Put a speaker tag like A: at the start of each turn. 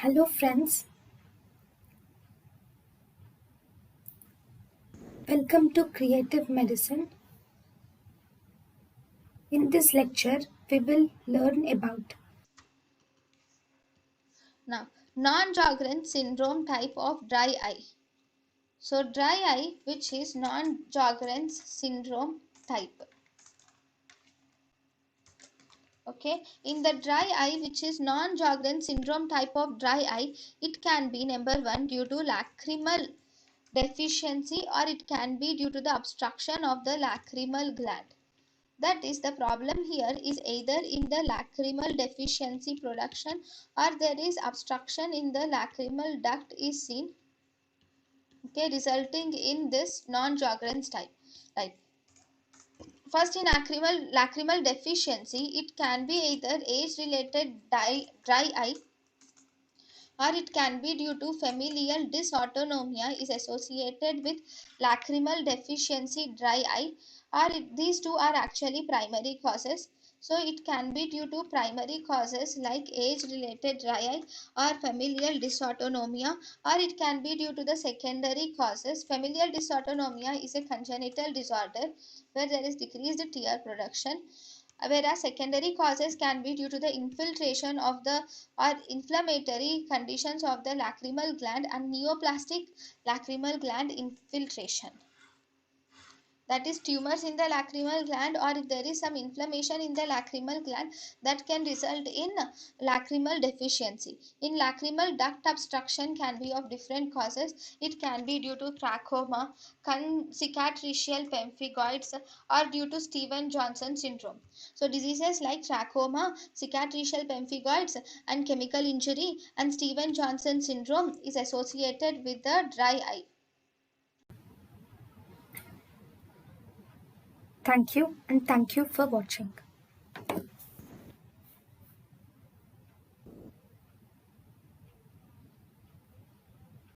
A: Hello friends, welcome to Creative Medicine. In this lecture, we will learn about
B: Now, Non Sjogren syndrome type of dry eye. So, dry eye, which is Non Sjogren's syndrome type. Okay, in the dry eye, which is Non Sjogren syndrome type of dry eye, it can be number one due to lacrimal deficiency, or it can be due to the obstruction of the lacrimal gland. That is, the problem here is either in the lacrimal deficiency production or there is obstruction in the lacrimal duct is seen, okay, resulting in this non-Sjogren's type. Right. First, in lacrimal deficiency, it can be either age-related dry eye, or it can be due to familial dysautonomia is associated with lacrimal deficiency dry eye, or these two are actually primary causes. So it can be due to primary causes like age related dry eye or familial dysautonomia, or it can be due to the secondary causes. Familial dysautonomia is a congenital disorder where there is decreased tear production, whereas secondary causes can be due to the infiltration of the or inflammatory conditions of the lacrimal gland and neoplastic lacrimal gland infiltration, that is tumors in the lacrimal gland, or if there is some inflammation in the lacrimal gland, that can result in lacrimal deficiency. In lacrimal duct obstruction can be of different causes. It can be due to trachoma, cicatricial pemphigoids, or due to Steven Johnson syndrome. So diseases like trachoma, cicatricial pemphigoids, and chemical injury and Steven Johnson syndrome is associated with the dry eye.
A: thank you and thank you for watching.